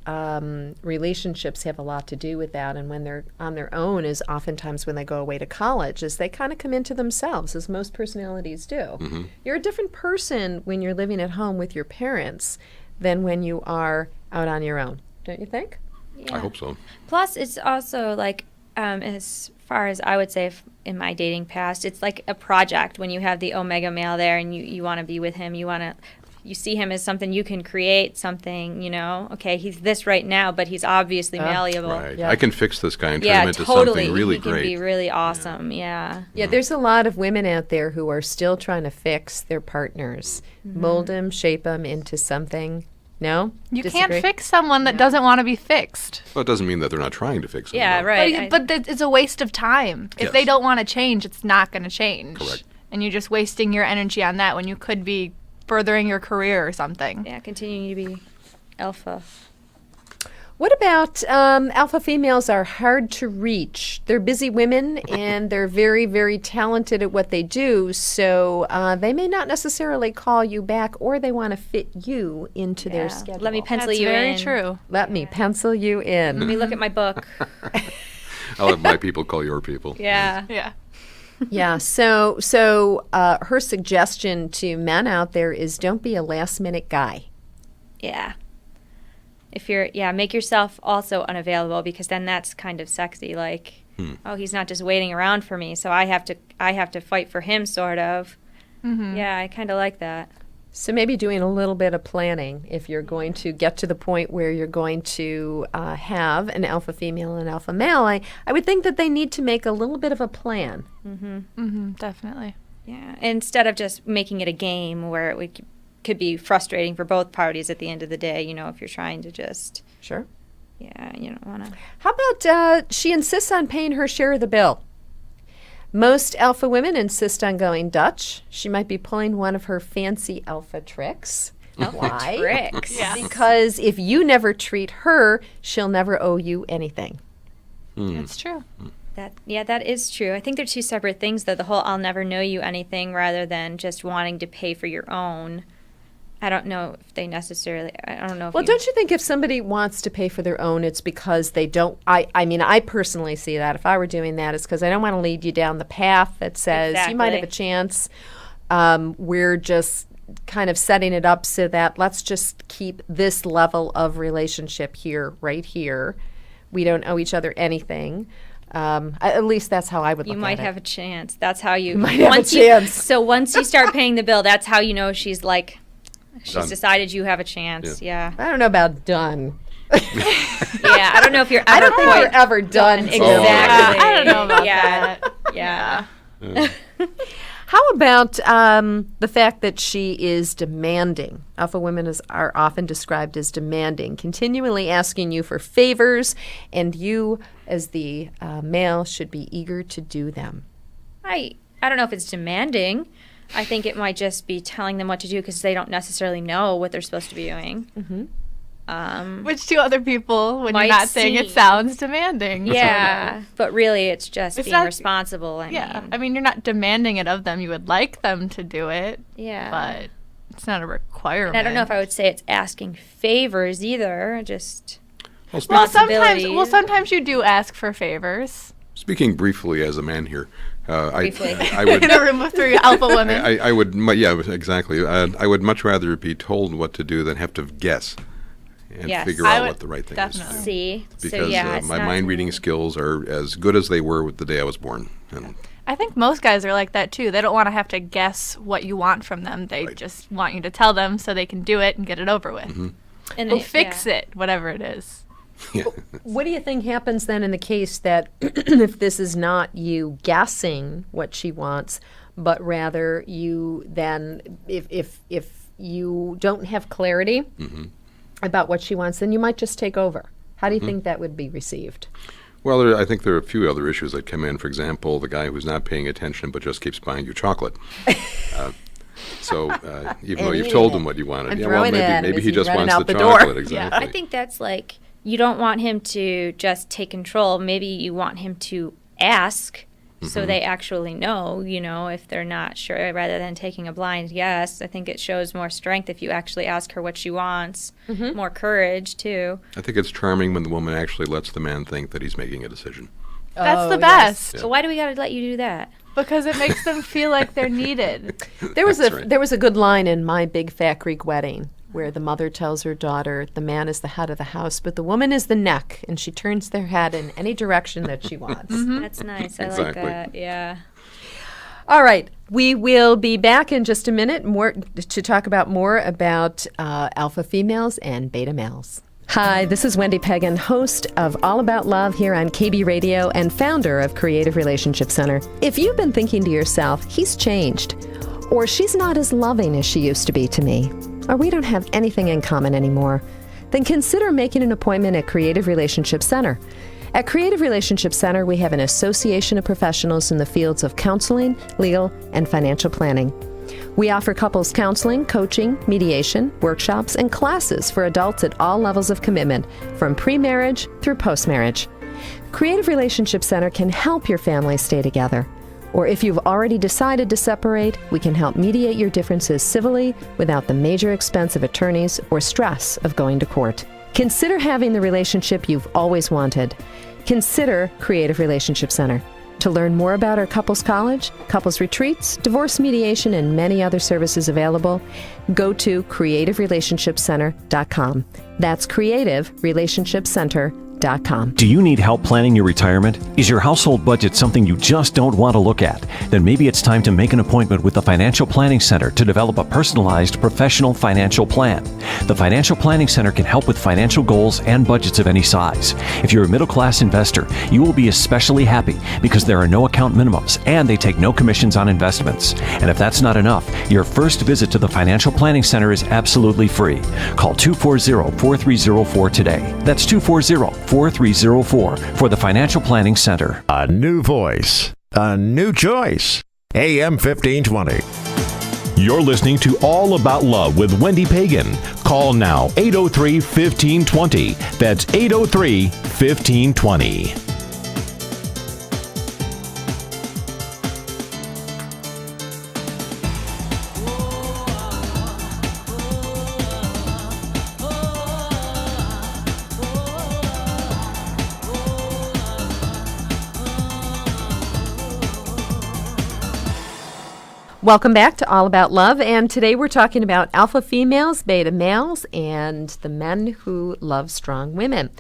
Speaker 2: relationships have a lot to do with that. And when they're on their own is oftentimes when they go away to college, is they kind of come into themselves, as most personalities do. You're a different person when you're living at home with your parents than when you are out on your own, don't you think?
Speaker 3: I hope so.
Speaker 4: Plus, it's also like as far as I would say in my dating past, it's like a project when you have the omega male there and you want to be with him. You see him as something you can create, something, okay, he's this right now, but he's obviously malleable.
Speaker 3: Right.
Speaker 2: Yeah.
Speaker 3: I can fix this guy and turn
Speaker 4: Yeah,
Speaker 3: him into
Speaker 4: totally.
Speaker 3: something really
Speaker 4: he can
Speaker 3: great.
Speaker 4: be really awesome. Yeah.
Speaker 2: Yeah, there's a lot of women out there who are still trying to fix their partners, mold them, shape them into something. No?
Speaker 5: You
Speaker 2: Disagree?
Speaker 5: can't fix someone that doesn't want to be fixed.
Speaker 3: Well, it doesn't mean that they're not trying to fix him.
Speaker 4: Yeah,
Speaker 3: though.
Speaker 4: right.
Speaker 5: But it's a waste of time. If they
Speaker 3: Yes.
Speaker 5: don't want to change, it's not going to change.
Speaker 3: Correct.
Speaker 5: And you're just wasting your energy on that when you could be furthering your career or something.
Speaker 4: Yeah, continuing to be alpha.
Speaker 2: What about alpha females are hard to reach? They're busy women and they're very, very talented at what they do. So they may not necessarily call you back, or they want to fit you into their schedule.
Speaker 4: Let me pencil
Speaker 5: That's
Speaker 4: you
Speaker 5: very
Speaker 4: in.
Speaker 5: true.
Speaker 2: Let me pencil you in.
Speaker 4: Let me look at my book.
Speaker 3: I'll have my people call your people.
Speaker 4: Yeah.
Speaker 5: Yeah.
Speaker 2: Yeah. So her suggestion to men out there is don't be a last minute guy.
Speaker 4: Yeah. If you're, make yourself also unavailable, because then that's kind of sexy. Like, oh, he's not just waiting around for me, so I have to fight for him, sort of. Mm-hmm. Yeah, I kind of like that.
Speaker 2: So maybe doing a little bit of planning if you're going to get to the point where you're going to have an alpha female and an alpha male. I would think that they need to make a little bit of a plan.
Speaker 5: Definitely.
Speaker 4: Yeah, instead of just making it a game where it could be frustrating for both parties at the end of the day, if you're trying to just,
Speaker 2: Sure.
Speaker 4: you don't want to.
Speaker 2: How about she insists on paying her share of the bill? Most alpha women insist on going Dutch. She might be pulling one of her fancy alpha tricks. Why?
Speaker 4: Tricks.
Speaker 5: Yeah.
Speaker 2: Because if you never treat her, she'll never owe you anything.
Speaker 5: That's true.
Speaker 4: That is true. I think they're two separate things, though. The whole "I'll never know you" anything, rather than just wanting to pay for your own. I don't know if they necessarily. I don't know.
Speaker 2: Well, don't you think if somebody wants to pay for their own, it's because they don't? I mean, I personally see that. If I were doing that, it's because I don't want to lead you down the path that says you might have a
Speaker 4: Exactly.
Speaker 2: chance. We're just kind of setting it up so that let's just keep this level of relationship here, right here. We don't owe each other anything. At least that's how I would look
Speaker 4: You
Speaker 2: at it.
Speaker 4: might have a chance. That's how you.
Speaker 2: might have a
Speaker 4: once
Speaker 2: chance.
Speaker 4: So once you start paying the bill, that's how you know she's like. She's
Speaker 3: Done.
Speaker 4: decided you have a chance. Yeah.
Speaker 2: I don't know about done.
Speaker 4: Yeah. I don't know if you're ever
Speaker 2: I don't think you're ever done.
Speaker 4: Exactly.
Speaker 2: Clearly.
Speaker 5: I don't know about
Speaker 4: Yeah.
Speaker 5: that.
Speaker 4: Yeah.
Speaker 2: How about the fact that she is demanding? Alpha women are often described as demanding, continually asking you for favors, and you, as the male, should be eager to do them.
Speaker 4: I don't know if it's demanding. I think it might just be telling them what to do because they don't necessarily know what they're supposed to be doing.
Speaker 5: Which to other people, when
Speaker 4: Might
Speaker 5: you're not saying it,
Speaker 4: seem-
Speaker 5: sounds demanding.
Speaker 4: Yeah, but really it's just
Speaker 5: It's
Speaker 4: being
Speaker 5: not-
Speaker 4: responsible.
Speaker 5: Yeah. I mean, you're not demanding it of them. You would like them to do it,
Speaker 4: yeah.
Speaker 5: but it's not a requirement.
Speaker 4: And I don't know if I would say it's asking favors either. Just
Speaker 5: Well,
Speaker 4: responsibilities.
Speaker 5: sometimes you do ask for favors.
Speaker 3: Speaking briefly as a man here,
Speaker 4: Briefly.
Speaker 3: I would.
Speaker 5: In a room with three alpha women.
Speaker 3: I would, yeah, exactly. I would much rather be told what to do than have to guess and
Speaker 4: Yes.
Speaker 3: figure
Speaker 5: I
Speaker 3: out
Speaker 5: would
Speaker 3: what the right thing
Speaker 5: definitely.
Speaker 3: is to do.
Speaker 4: see.
Speaker 3: Because
Speaker 4: So yeah, it's
Speaker 3: my
Speaker 4: not
Speaker 3: mind reading
Speaker 4: demanding.
Speaker 3: skills are as good as they were with the day I was born. And
Speaker 5: I think most guys are like that too. They don't want to have to guess what you want from them. They
Speaker 3: Right.
Speaker 5: just want you to tell them so they can do it and get it over with.
Speaker 4: And
Speaker 5: Or fix it, whatever it is.
Speaker 3: yeah,
Speaker 2: What do you think happens then in the case that if this is not you guessing what she wants, but rather you then, if you don't have clarity about what she wants, then you might just take over. How do you think that would be received?
Speaker 3: well, I think there are a few other issues that come in. For example, the guy who's not paying attention but just keeps buying you chocolate. So even though
Speaker 2: And
Speaker 3: you've
Speaker 2: eating
Speaker 3: told
Speaker 2: it
Speaker 3: him what you wanted,
Speaker 2: and
Speaker 3: yeah, well,
Speaker 2: throwing it at him
Speaker 3: maybe
Speaker 2: as
Speaker 3: he
Speaker 2: he's
Speaker 3: just
Speaker 2: running
Speaker 3: wants
Speaker 2: out
Speaker 3: the
Speaker 2: the door.
Speaker 3: chocolate.
Speaker 5: Yeah.
Speaker 3: Exactly.
Speaker 4: I think that's like you don't want him to just take control. Maybe you want him to ask so they actually know, if they're not sure, rather than taking a blind guess. I think it shows more strength if you actually ask her what she wants, more courage too.
Speaker 3: I think it's charming when the woman actually lets the man think that he's making a decision.
Speaker 5: That's the
Speaker 2: yes.
Speaker 5: best
Speaker 4: So why do we got to let you do that?
Speaker 5: because it makes them feel like they're needed.
Speaker 2: There was
Speaker 3: That's right.
Speaker 2: there was a good line in My Big Fat Greek Wedding where the mother tells her daughter the man is the head of the house, but the woman is the neck, and she turns their head in any direction that she wants.
Speaker 4: That's nice. I like
Speaker 3: Exactly.
Speaker 4: that. Yeah.
Speaker 2: All right, we will be back in just a minute more to talk about more about alpha females and beta males. Hi, this is Wendy Pegan, host of All About Love here on KB Radio and founder of Creative Relationship Center. If you've been thinking to yourself, he's changed, or she's not as loving as she used to be to me, or we don't have anything in common anymore, then consider making an appointment at Creative Relationship Center. At Creative Relationship Center, we have an association of professionals in the fields of counseling, legal, and financial planning. We offer couples counseling, coaching, mediation, workshops, and classes for adults at all levels of commitment, from pre-marriage through post-marriage. Creative Relationship Center can help your family stay together. Or if you've already decided to separate, we can help mediate your differences civilly without the major expense of attorneys or stress of going to court. Consider having the relationship you've always wanted. Consider Creative Relationship Center. To learn more about our couples college, couples retreats, divorce mediation, and many other services available, go to creativerelationshipcenter.com. That's creativerelationshipcenter.com.
Speaker 6: Do you need help planning your retirement? Is your household budget something you just don't want to look at? Then maybe it's time to make an appointment with the Financial Planning Center to develop a personalized professional financial plan. The Financial Planning Center can help with financial goals and budgets of any size. If you're a middle-class investor, you will be especially happy because there are no account minimums and they take no commissions on investments. And if that's not enough, your first visit to the Financial Planning Center is absolutely free. Call 240-4304 today. That's 240-4304 for the Financial Planning Center.
Speaker 7: A new voice, a new choice. AM 1520.
Speaker 1: You're listening to All About Love with Wendy Pegan. Call now 803-1520. That's 803-1520.
Speaker 2: Welcome back to All About Love, and today we're talking about alpha females, beta males, and the men who love strong women.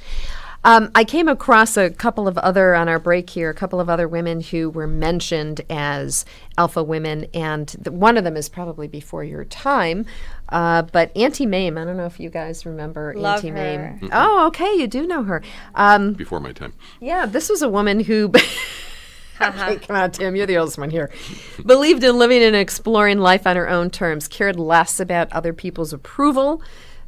Speaker 2: I came across a couple of other, on our break here, a couple of other women who were mentioned as alpha women, and one of them is probably before your time, but Auntie Mame, I don't know if you guys remember
Speaker 4: Love
Speaker 2: Auntie
Speaker 4: her.
Speaker 2: Mame. Oh, okay, you do know her.
Speaker 3: Before my time.
Speaker 2: Yeah, this was a woman who... Okay, come on, Tim, you're the oldest one here. Believed in living and exploring life on her own terms, cared less about other people's approval.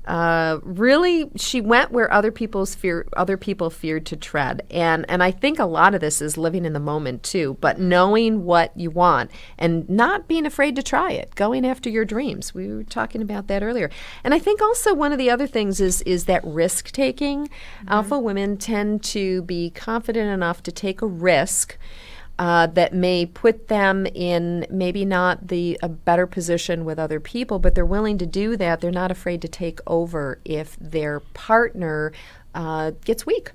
Speaker 2: Really, she went where other people feared to tread. And I think a lot of this is living in the moment, too, but knowing what you want and not being afraid to try it, going after your dreams. We were talking about that earlier. And I think also one of the other things is that risk-taking. Alpha women tend to be confident enough to take a risk that may put them in maybe not a better position with other people, but they're willing to do that. They're not afraid to take over if their partner gets weak,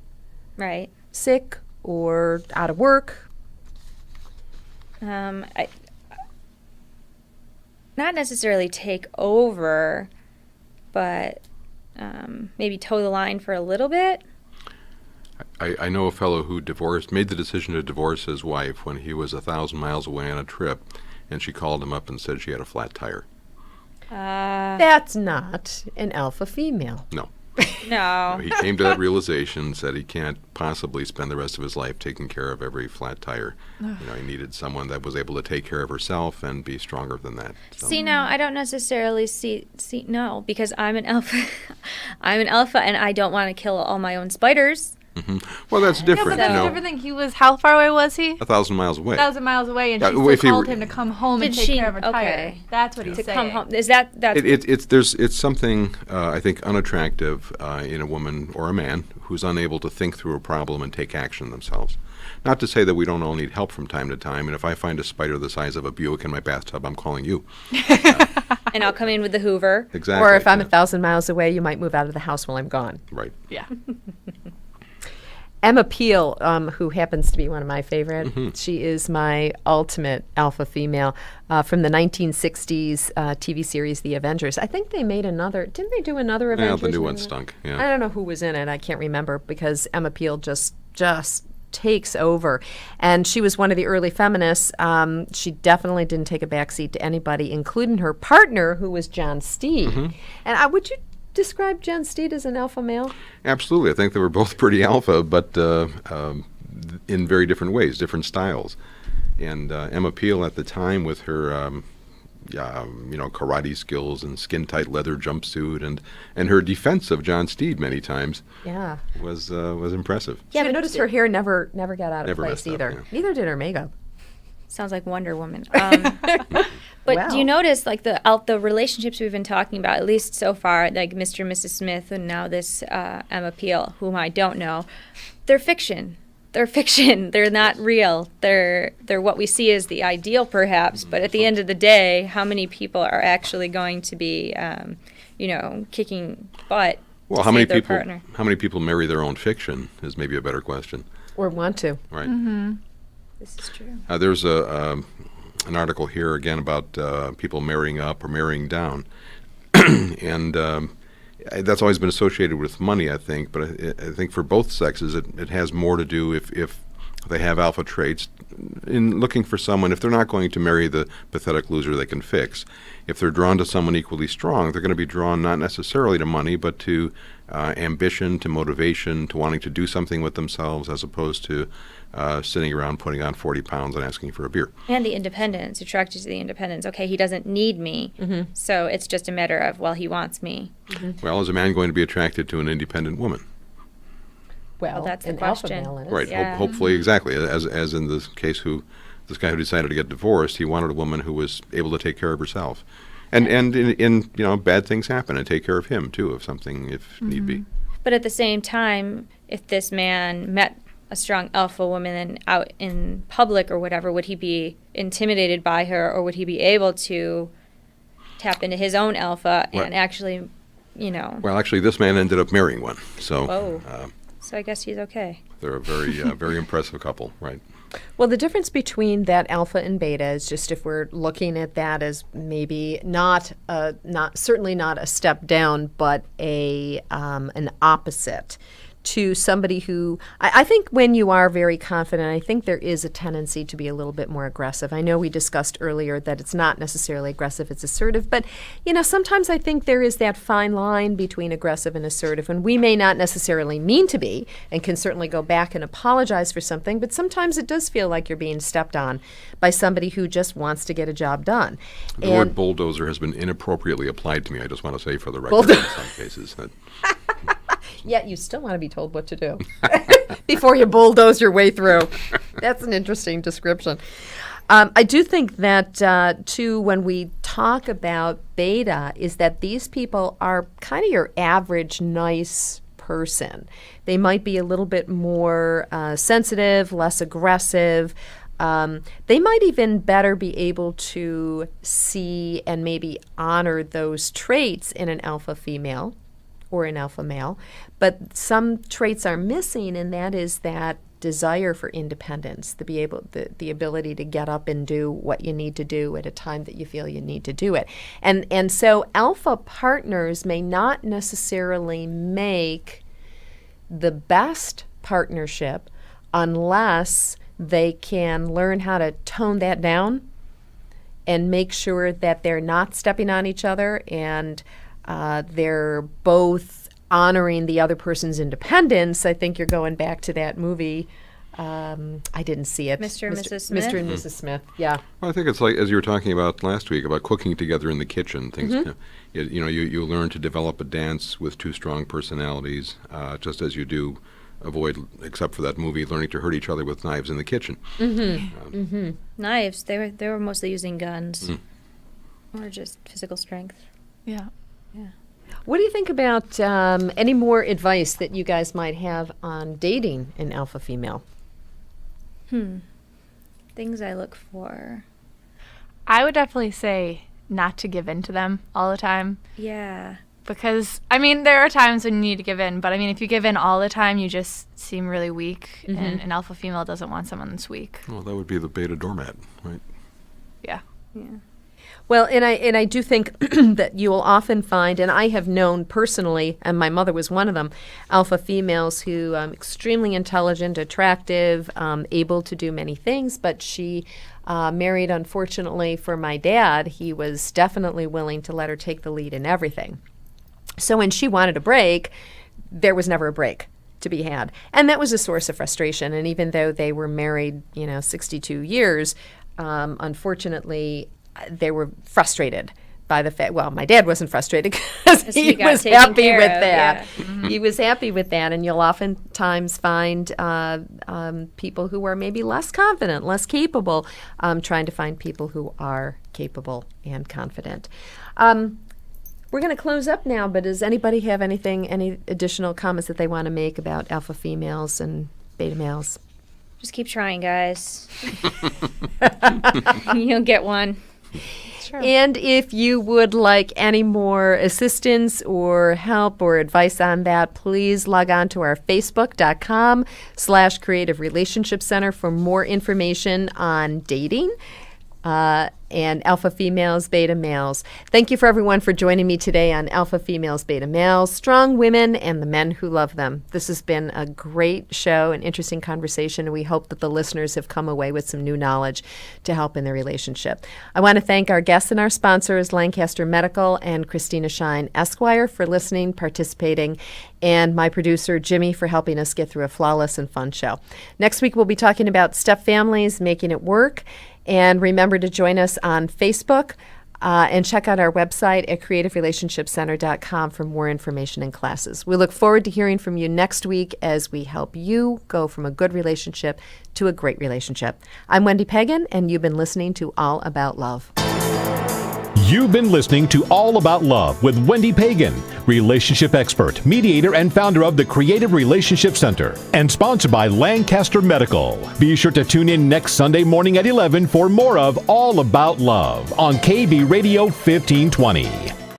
Speaker 4: Right.
Speaker 2: sick, or out of work.
Speaker 4: I not necessarily take over, but maybe toe the line for a little bit.
Speaker 3: I know a fellow who made the decision to divorce his wife when he was 1,000 miles away on a trip, and she called him up and said she had a flat tire.
Speaker 2: That's not an alpha female.
Speaker 3: No.
Speaker 4: No.
Speaker 3: He came to that realization, said he can't possibly spend the rest of his life taking care of every flat tire. He needed someone that was able to take care of herself and be stronger than that. So.
Speaker 4: See, now I don't necessarily see no, because I'm an alpha. I'm an alpha, and I don't want to kill all my own spiders.
Speaker 3: Well, that's
Speaker 5: Yeah,
Speaker 3: different.
Speaker 5: but that's a different thing. He was, how far away was he?
Speaker 3: 1,000 miles away.
Speaker 5: 1,000 miles away, and
Speaker 3: Yeah,
Speaker 5: she
Speaker 3: well,
Speaker 5: still
Speaker 3: if he
Speaker 5: called
Speaker 3: were-
Speaker 5: him to come home and
Speaker 4: Did
Speaker 5: take
Speaker 4: she?
Speaker 5: care of her tire.
Speaker 4: Okay.
Speaker 5: That's what he's
Speaker 4: To
Speaker 5: saying.
Speaker 4: come home. Is that's
Speaker 3: It's something I think unattractive in a woman or a man who's unable to think through a problem and take action themselves. Not to say that we don't all need help from time to time, and if I find a spider the size of a Buick in my bathtub, I'm calling you.
Speaker 4: and I'll come in with the Hoover.
Speaker 3: Exactly.
Speaker 2: Or if I'm
Speaker 3: yeah.
Speaker 2: 1,000 miles away, you might move out of the house while I'm gone.
Speaker 3: Right.
Speaker 5: Yeah.
Speaker 2: Emma Peel, who happens to be one of my favorite, she is my ultimate alpha female from the 1960s TV series The Avengers. I think they made another, didn't they do another Avengers?
Speaker 3: Yeah, the new one
Speaker 2: movie?
Speaker 3: stunk.
Speaker 2: I
Speaker 3: Yeah.
Speaker 2: don't know who was in it. I can't remember because Emma Peel just takes over. And she was one of the early feminists. She definitely didn't take a backseat to anybody, including her partner, who was John Steed. And would you describe John Steed as an alpha male?
Speaker 3: Absolutely. I think they were both pretty alpha, but in very different ways, different styles. And Emma Peel at the time with her, karate skills and skin-tight leather jumpsuit and her defense of John Steed many times
Speaker 2: Yeah.
Speaker 3: was impressive.
Speaker 2: Yeah, but notice her hair never got out of
Speaker 3: Never
Speaker 2: place
Speaker 3: messed up,
Speaker 2: either.
Speaker 3: yeah.
Speaker 2: Neither did her makeup.
Speaker 4: Sounds like Wonder Woman. But
Speaker 2: Wow.
Speaker 4: do you notice, like, the relationships we've been talking about, at least so far, like Mr. and Mrs. Smith and now this Emma Peel, whom I don't know, they're fiction. They're fiction. They're not real. They're what we see as the ideal, perhaps. But at the end of the day, how many people are actually going to be, kicking butt
Speaker 3: Well,
Speaker 4: to
Speaker 3: how many
Speaker 4: save their
Speaker 3: people?
Speaker 4: partner?
Speaker 3: How many people marry their own fiction is maybe a better question,
Speaker 2: Or want to.
Speaker 3: right?
Speaker 4: This is true.
Speaker 3: There's an article here again about people marrying up or marrying down, and that's always been associated with money, I think. But I think for both sexes, it has more to do if they have alpha traits in looking for someone. If they're not going to marry the pathetic loser they can fix, if they're drawn to someone equally strong, they're going to be drawn not necessarily to money, but to ambition, to motivation, to wanting to do something with themselves, as opposed to sitting around putting on 40 pounds and asking for a beer.
Speaker 4: And the independence, attracted to the independence. Okay, he doesn't need me, so it's just a matter of, well, he wants me.
Speaker 3: Well, is a man going to be attracted to an independent woman?
Speaker 2: Well,
Speaker 4: that's the
Speaker 2: an alpha
Speaker 4: question.
Speaker 2: male it is.
Speaker 3: Right.
Speaker 4: Yeah.
Speaker 3: Hopefully, exactly. As in the case this guy who decided to get divorced, he wanted a woman who was able to take care of herself, and in bad things happen, and take care of him too, if need be.
Speaker 4: But at the same time, if this man met a strong alpha woman and out in public or whatever, would he be intimidated by her, or would he be able to tap into his own alpha and
Speaker 3: Well-
Speaker 4: actually,
Speaker 3: Well, actually, this man ended up marrying one, so
Speaker 4: Whoa. So I guess he's okay.
Speaker 3: they're a very very impressive couple, right?
Speaker 2: Well, the difference between that alpha and beta is just if we're looking at that as maybe certainly not a step down, but an opposite to somebody who I think when you are very confident, I think there is a tendency to be a little bit more aggressive. I know we discussed earlier that it's not necessarily aggressive, it's assertive, but sometimes I think there is that fine line between aggressive and assertive, and we may not necessarily mean to be and can certainly go back and apologize for something, but sometimes it does feel like you're being stepped on by somebody who just wants to get a job done.
Speaker 3: The word bulldozer has been inappropriately applied to me. I just want to say for the record, in some cases.
Speaker 2: Yet you still want to be told what to do before you bulldoze your way through. That's an interesting description. I do think that, too, when we talk about beta, is that these people are kind of your average nice person. They might be a little bit more sensitive, less aggressive. They might even better be able to see and maybe honor those traits in an alpha female or an alpha male, but some traits are missing, and that is that desire for independence, the ability to get up and do what you need to do at a time that you feel you need to do it. And so alpha partners may not necessarily make the best partnership unless they can learn how to tone that down and make sure that they're not stepping on each other and they're both honoring the other person's independence. I think you're going back to that movie. I didn't see it.
Speaker 4: Mr. and Mrs. Smith?
Speaker 2: Mr. and Mrs. Smith, yeah.
Speaker 3: Well, I think it's like, as you were talking about last week, about cooking together in the kitchen. Things, you learn to develop a dance with two strong personalities, just as you do avoid, except for that movie, learning to hurt each other with knives in the kitchen.
Speaker 4: Knives, they were mostly using guns or just physical strength.
Speaker 5: Yeah.
Speaker 2: What do you think about any more advice that you guys might have on dating an alpha female?
Speaker 4: Things I look for.
Speaker 5: I would definitely say not to give in to them all the time.
Speaker 4: Yeah.
Speaker 5: because, I mean, there are times when you need to give in, but I mean, if you give in all the time, you just seem really weak, and an alpha female doesn't want someone that's weak.
Speaker 3: Well, that would be the beta doormat, right?
Speaker 5: Yeah.
Speaker 2: Well, and I do think that you will often find, and I have known personally, and my mother was one of them, alpha females who extremely intelligent, attractive, able to do many things, but she married, unfortunately, for my dad. He was definitely willing to let her take the lead in everything. So when she wanted a break, there was never a break to be had. And that was a source of frustration. And even though they were married, 62 years, unfortunately, they were frustrated by the fact, well, my dad wasn't frustrated because he
Speaker 4: got
Speaker 2: was
Speaker 4: taken
Speaker 2: happy
Speaker 4: care
Speaker 2: with
Speaker 4: of,
Speaker 2: that.
Speaker 4: yeah.
Speaker 2: He was happy with that. And you'll oftentimes find people who are maybe less confident, less capable, trying to find people who are capable and confident. We're going to close up now, but does anybody have any additional comments that they want to make about alpha females and beta males?
Speaker 4: Just keep trying, guys. You'll get one.
Speaker 2: And if you would like any more assistance or help or advice on that, please log on to our facebook.com/Creative Relationship Center for more information on dating and alpha females, beta males. Thank you for everyone for joining me today on Alpha Females, Beta Males, Strong Women and the Men Who Love Them. This has been a great show, an interesting conversation, and we hope that the listeners have come away with some new knowledge to help in their relationship. I want to thank our guests and our sponsors, Lancaster Medical and Christina Shine Esquire, for listening, participating, and my producer, Jimmy, for helping us get through a flawless and fun show. Next week, we'll be talking about step families, making it work. And remember to join us on Facebook and check out our website at creativerelationshipcenter.com for more information and classes. We look forward to hearing from you next week as we help you go from a good relationship to a great relationship. I'm Wendy Pegan, and you've been listening to All About Love.
Speaker 1: You've been listening to All About Love with Wendy Pegan, relationship expert, mediator, and founder of the Creative Relationship Center, and sponsored by Lancaster Medical. Be sure to tune in next Sunday morning at 11 for more of All About Love on KB Radio 1520.